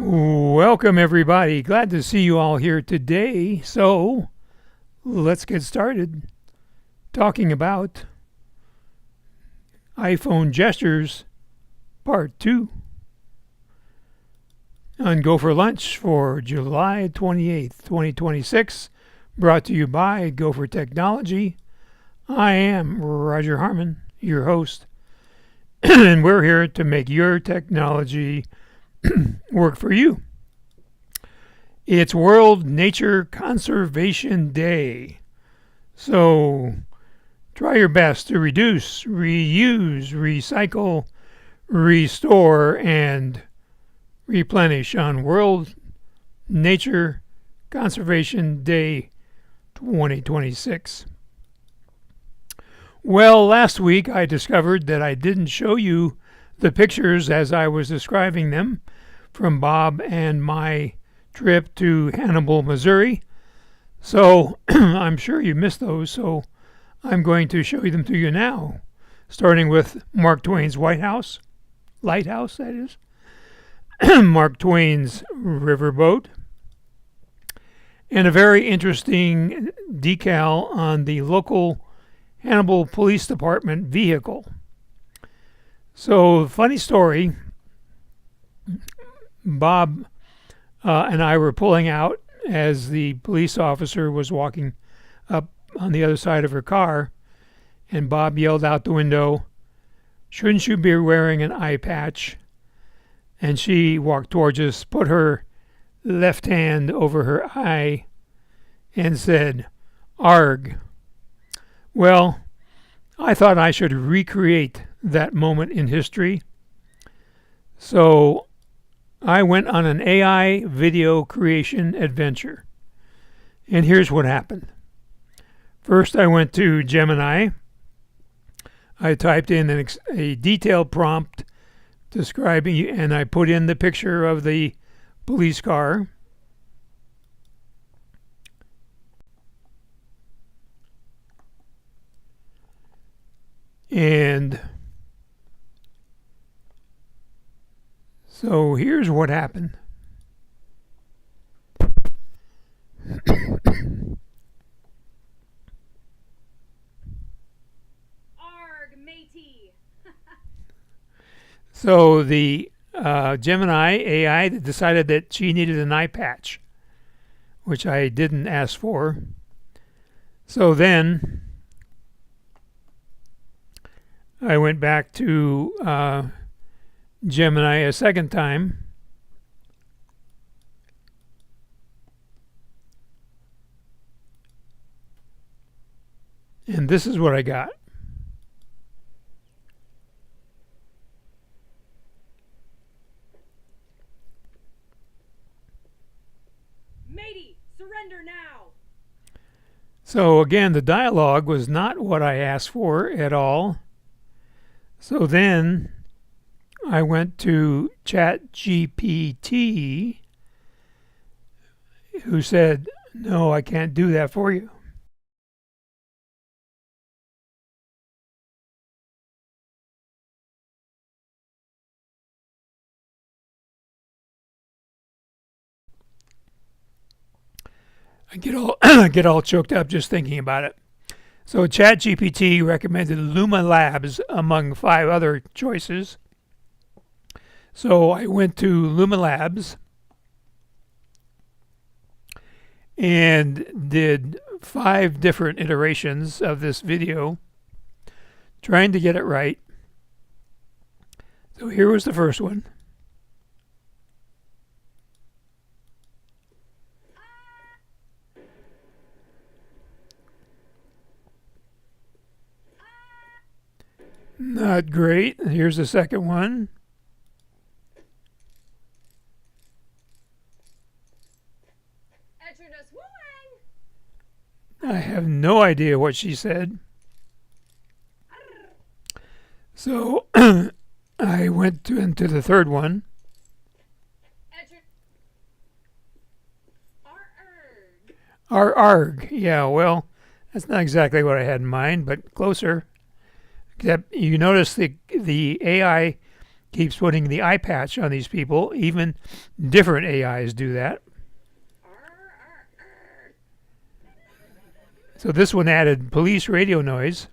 Welcome, everybody. Glad to see you all here today. So, let's get started talking about iPhone gestures part 2 on Go for Lunch for July 28th, 2026, brought to you by GoFor Technology. I am Roger Harmon, your host, and we're here to make your technology work for you. It's World Nature Conservation Day. So try your best to reduce, reuse, recycle, restore, and replenish on World Nature Conservation Day 2026. Well, last week I discovered that I didn't show you the pictures as I was describing them from Bob and my trip to Hannibal, Missouri. So I'm sure you missed those, so I'm going to show them to you now, starting with Mark Twain's Lighthouse, that is, Mark Twain's riverboat, and a very interesting decal on the local Hannibal Police Department vehicle. So, funny story, Bob and I were pulling out as the police officer was walking up on the other side of her car, and Bob yelled out the window, "Shouldn't you be wearing an eye patch?" And she walked towards us, put her left hand over her eye, and said, "Arg." Well, I thought I should recreate that moment in history. So I went on an AI video creation adventure. And here's what happened. First, I went to Gemini. I typed in a detailed prompt describing, and I put in the picture of the police car. And so here's what happened. Arg, matey. So the Gemini AI decided that she needed an eye patch, which I didn't ask for. So then I went back to Gemini a second time, and this is what I got. Matey, surrender now. So again, the dialogue was not what I asked for at all. So then I went to ChatGPT, who said, "No, I can't do that for you." I get all choked up just thinking about it. So ChatGPT recommended Luma Labs among 5 other choices. So I went to Luma Labs and did 5 different iterations of this video, trying to get it right. So here was the first one. Not great. Here's the second one. I have no idea what she said. So I went into the third one. Arg. Yeah, well, that's not exactly what I had in mind, but closer. Except you notice the AI keeps putting the eye patch on these people. Even different AIs do that. So this one added police radio noise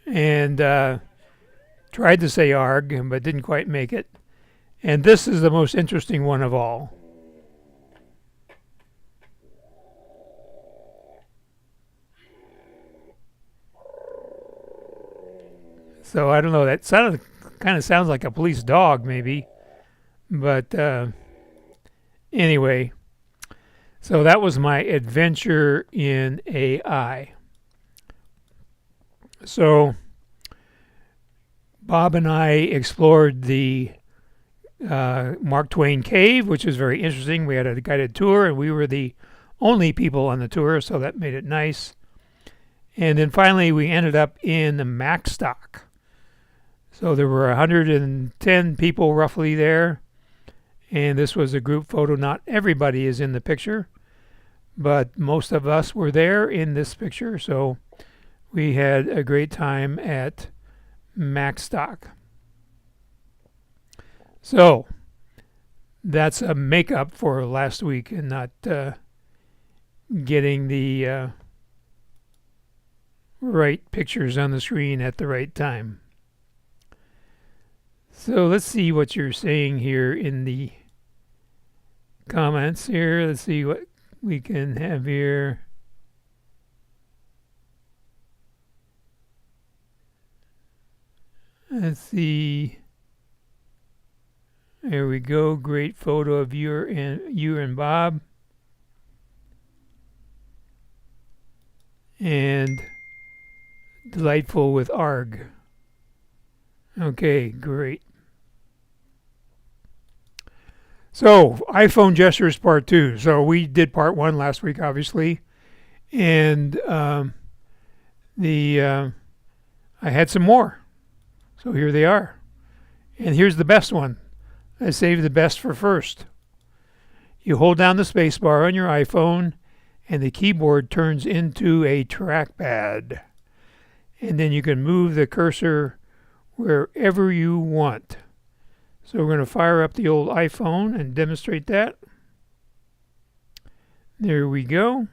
and tried to say ARG, but didn't quite make it. And this is the most interesting one of all. So I don't know, that kind of sounds like a police dog maybe. But anyway, so that was my adventure in AI. So Bob and I explored the Mark Twain Cave, which was very interesting. We had a guided tour, and we were the only people on the tour, so that made it nice. And then finally, we ended up in the Macstock. So there were 110 people roughly there, and this was a group photo. Not everybody is in the picture, but most of us were there in this picture, so we had a great time at Macstock. So that's a makeup for last week and not getting the right pictures on the screen at the right time. So let's see what you're saying here in the comments here. Let's see what we can have here. Let's see. There we go. Great photo of you and Bob. And delightful with ARG. Okay, great. So, iPhone gestures part 2. So we did part 1 last week, obviously. And I had some more. So here they are. And here's the best one. I saved the best for first. You hold down the space bar on your iPhone, and the keyboard turns into a trackpad. And then you can move the cursor wherever you want. So we're going to fire up the old iPhone and demonstrate that. There we go.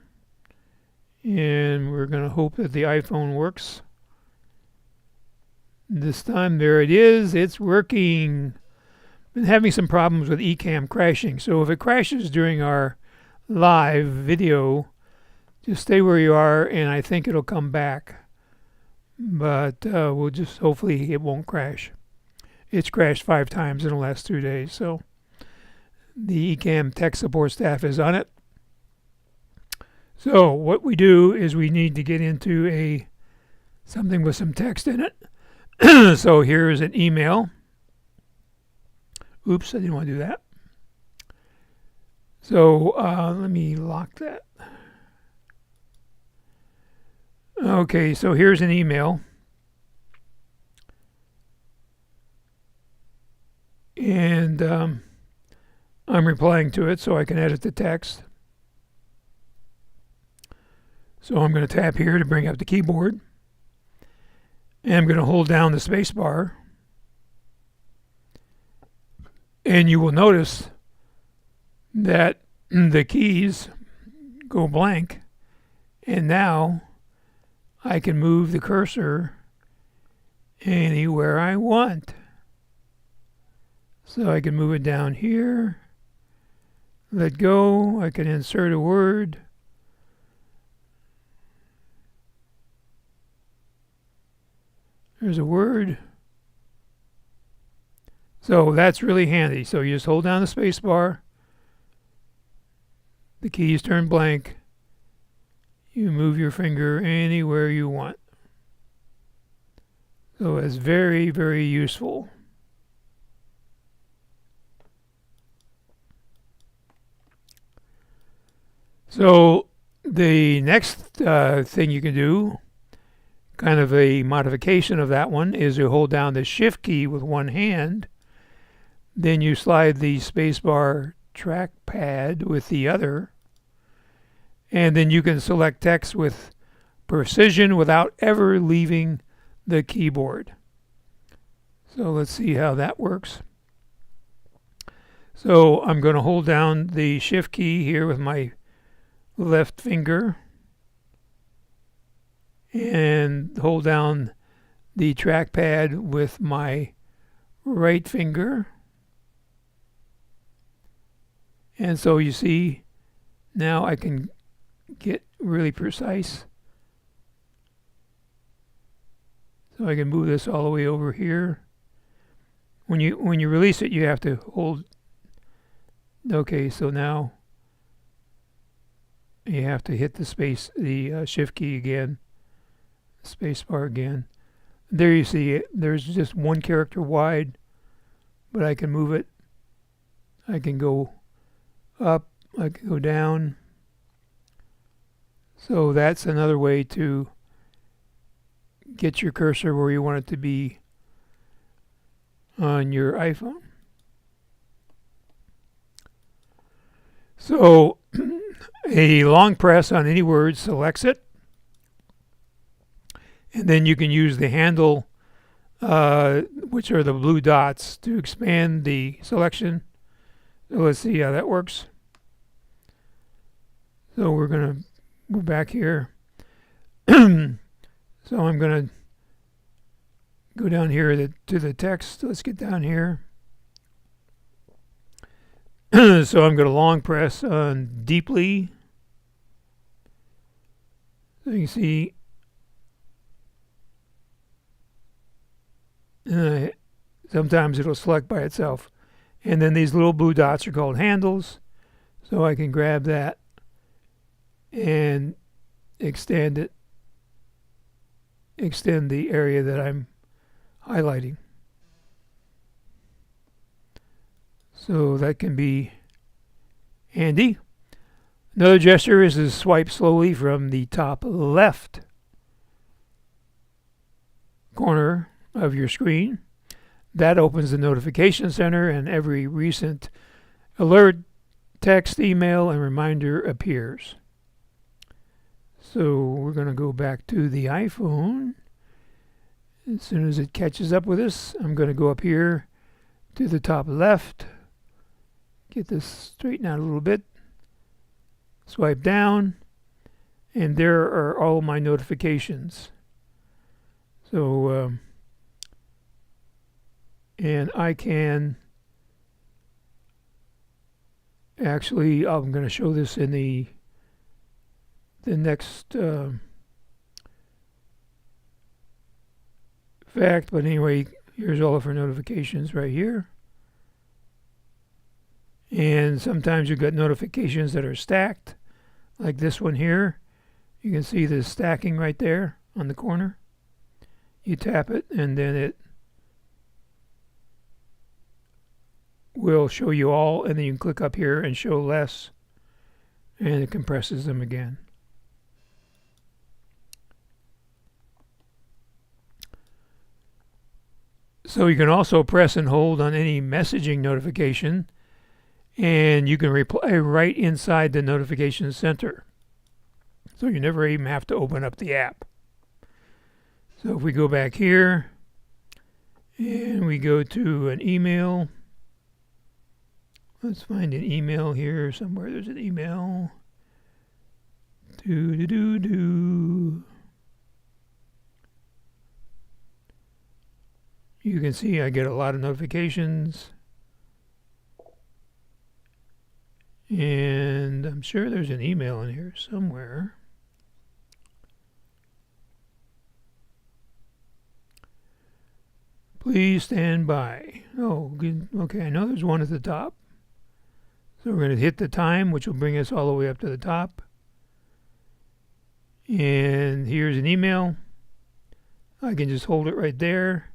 And we're going to hope that the iPhone works. This time, there it is. It's working. Been having some problems with eCam crashing. So if it crashes during our live video, just stay where you are, and I think it'll come back. But we'll just, hopefully it won't crash. It's crashed 5 times in the last 2 days. So the eCam tech support staff is on it. So what we do is we need to get into something with some text in it. So here is an email. Oops, I didn't want to do that. So let me lock that. Okay, so here's an email. And I'm replying to it so I can edit the text. So I'm going to tap here to bring up the keyboard. And I'm going to hold down the space bar. And you will notice that the keys go blank. And now I can move the cursor anywhere I want. So I can move it down here. Let go. I can insert a word. There's a word. So that's really handy. So you just hold down the space bar. The keys turn blank. You move your finger anywhere you want. So it's very, very useful. So the next thing you can do, kind of a modification of that one, is you hold down the shift key with one hand. Then you slide the spacebar trackpad with the other. And then you can select text with precision without ever leaving the keyboard. So let's see how that works. So I'm going to hold down the shift key here with my left finger and hold down the trackpad with my right finger. And so you see, now I can get really precise. So I can move this all the way over here. When you release it, you have to hold. Okay, so now you have to hit the shift key again, space bar again. There you see it. There's just one character wide, but I can move it. I can go up, I can go down. So that's another way to get your cursor where you want it to be on your iPhone. So a long press on any word selects it, and then you can use the handle, which are the blue dots, to expand the selection. So let's see how that works. So we're going to move back here. So I'm going to go down here to the text. Let's get down here. So I'm going to long press on deeply. So you can see sometimes it'll select by itself. And then these little blue dots are called handles. So I can grab that and extend the area that I'm highlighting. So that can be handy. Another gesture is to swipe slowly from the top left corner of your screen. That opens the notification center and every recent alert, text, email, and reminder appears. So we're going to go back to the iPhone. As soon as it catches up with us, I'm going to go up here to the top left. Get this straightened out a little bit. Swipe down, and there are all my notifications. So, and I can actually, I'm going to show this in the next fact, but anyway, here's all of our notifications right here. And sometimes you've got notifications that are stacked, like this one here. You can see the stacking right there on the corner. You tap it, and then it will show you all, and then you can click up here and show less, and it compresses them again. So you can also press and hold on any messaging notification, and you can reply right inside the notification center. So you never even have to open up the app. So if we go back here and we go to an email, let's find an email here somewhere. There's an email. You can see I get a lot of notifications. And I'm sure there's an email in here somewhere. Please stand by. Oh, good. Okay, I know there's one at the top. So we're going to hit the time, which will bring us all the way up to the top. And here's an email. I can just hold it right there,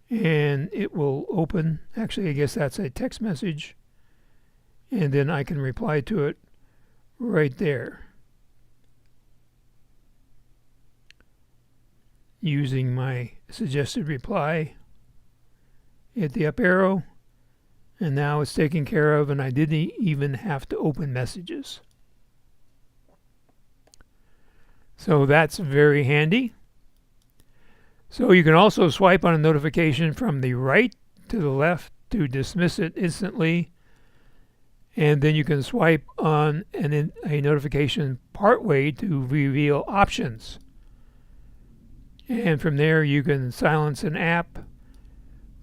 and it will open. Actually, I guess that's a text message. And then I can reply to it right there using my suggested reply. Hit the up arrow, and now it's taken care of, and I didn't even have to open messages. So that's very handy. So you can also swipe on a notification from the right to the left to dismiss it instantly. And then you can swipe on a notification partway to reveal options. And from there you can silence an app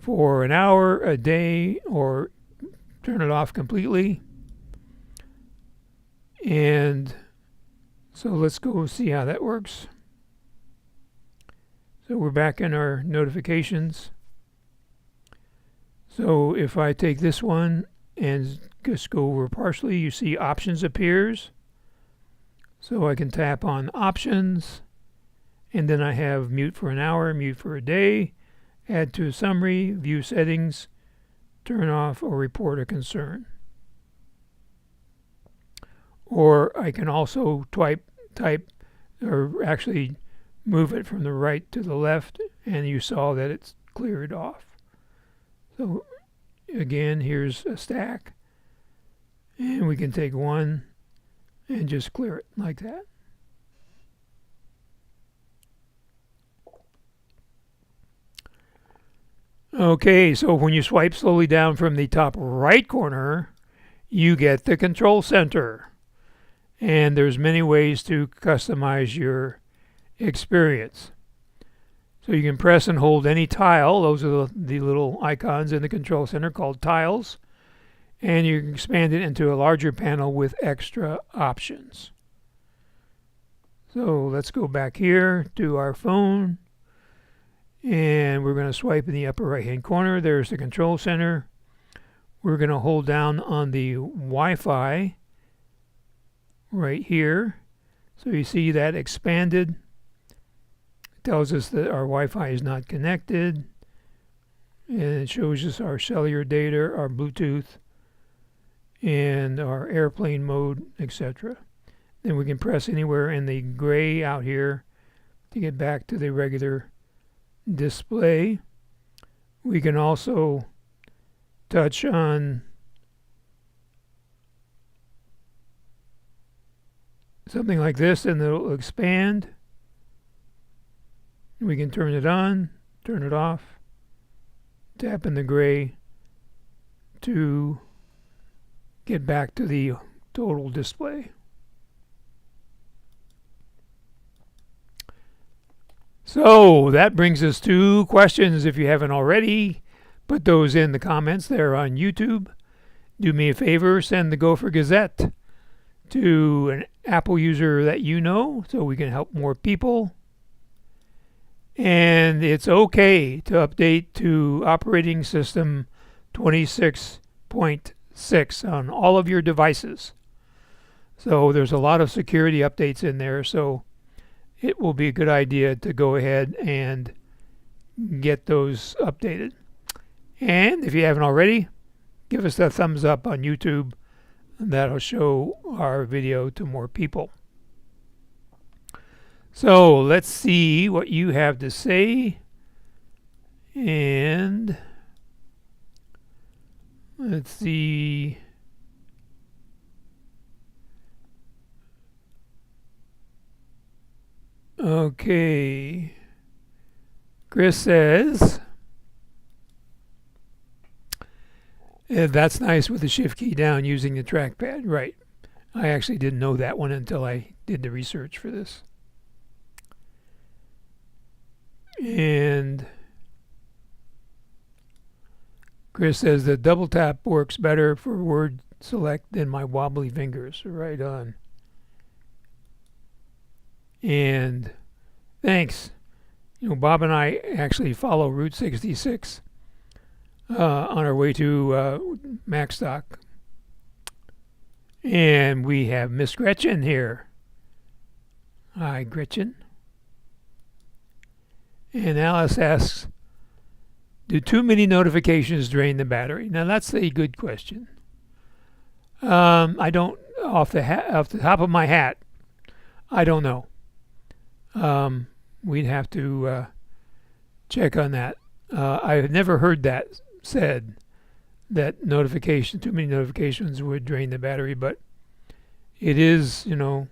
for an hour, a day, or turn it off completely. And so let's go see how that works. So we're back in our notifications. So if I take this one and just go over partially, you see options appears. So I can tap on options, and then I have mute for an hour, mute for a day, add to a summary, view settings, turn off or report a concern. Or I can also type or actually move it from the right to the left, and you saw that it's cleared off. So again, here's a stack, and we can take one and just clear it like that. Okay, so when you swipe slowly down from the top right corner, you get the control center. And there's many ways to customize your experience. So you can press and hold any tile. Those are the little icons in the control center called tiles. And you can expand it into a larger panel with extra options. So let's go back here to our phone. And we're going to swipe in the upper right hand corner. There's the control center. We're going to hold down on the Wi-Fi right here. So you see that expanded. It tells us that our Wi-Fi is not connected. And it shows us our cellular data, our Bluetooth, and our airplane mode, etc. Then we can press anywhere in the gray out here to get back to the regular display. We can also touch on something like this and it'll expand. We can turn it on, turn it off, tap in the gray to get back to the total display. So that brings us to questions. If you haven't already, put those in the comments there on YouTube. Do me a favor, send the GoFor Gazette to an Apple user that you know so we can help more people. And it's okay to update to operating system 26.6 on all of your devices. So there's a lot of security updates in there, so it will be a good idea to go ahead and get those updated. And if you haven't already, give us a thumbs up on YouTube. That'll show our video to more people. So let's see what you have to say. And let's see. Okay. Chris says, that's nice with the shift key down using the trackpad. Right. I actually didn't know that one until I did the research for this. And Chris says the double tap works better for word select than my wobbly fingers. Right on. And thanks. You know, Bob and I actually follow Route 66 on our way to Macstock. And we have Miss Gretchen here. Hi, Gretchen. And Alice asks, do too many notifications drain the battery? Now, that's a good question. I don't, off the top of my hat, I don't know. We'd have to check on that. I've never heard that said, that too many notifications would drain the battery, but it is, you know,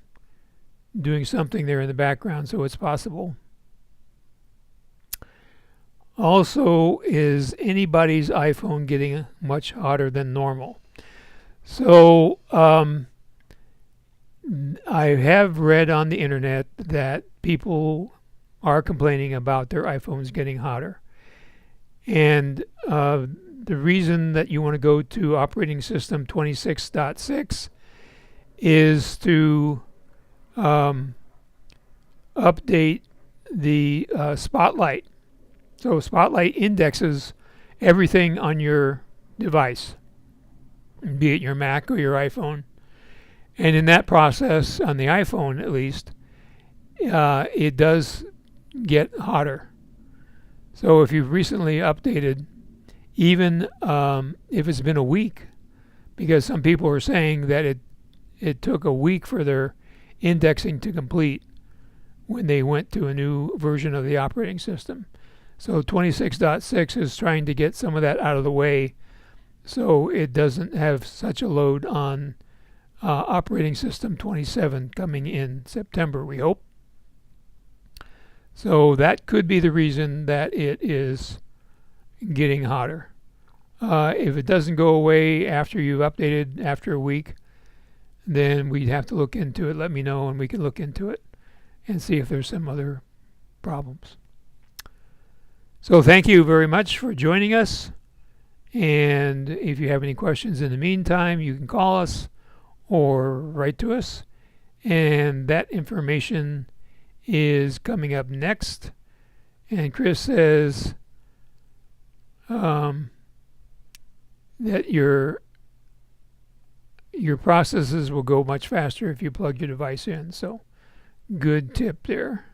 doing something there in the background, so it's possible. Also, is anybody's iPhone getting much hotter than normal? So, I have read on the internet that people are complaining about their iPhones getting hotter. And the reason that you want to go to operating system 26.6 is to update the Spotlight. So Spotlight indexes everything on your device, be it your Mac or your iPhone. And in that process, on the iPhone at least, it does get hotter. So if you've recently updated, even if it's been a week, because some people are saying that it took a week for their indexing to complete when they went to a new version of the operating system. So 26.6 is trying to get some of that out of the way so it doesn't have such a load on operating system 27 coming in September, we hope. So that could be the reason that it is getting hotter. If it doesn't go away after you've updated after a week, then we'd have to look into it. Let me know and we can look into it and see if there's some other problems. So thank you very much for joining us. And if you have any questions in the meantime, you can call us or write to us. And that information is coming up next. And Chris says that your processes will go much faster if you plug your device in. So good tip there.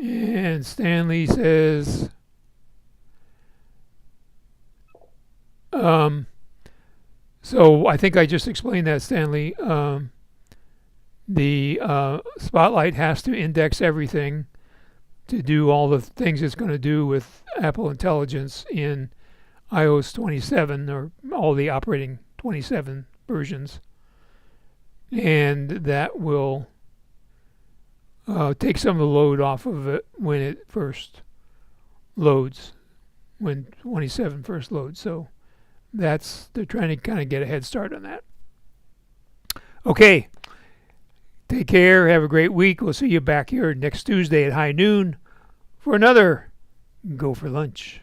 And Stanley says, so I think I just explained that, Stanley. The Spotlight has to index everything to do all the things it's going to do with Apple Intelligence in iOS 27 or all the operating 27 versions. And that will take some of the load off of it when it first loads, when 27 first loads. So they're trying to kind of get a head start on that. Okay, take care. Have a great week. We'll see you back here next Tuesday at high noon for another Go for Lunch.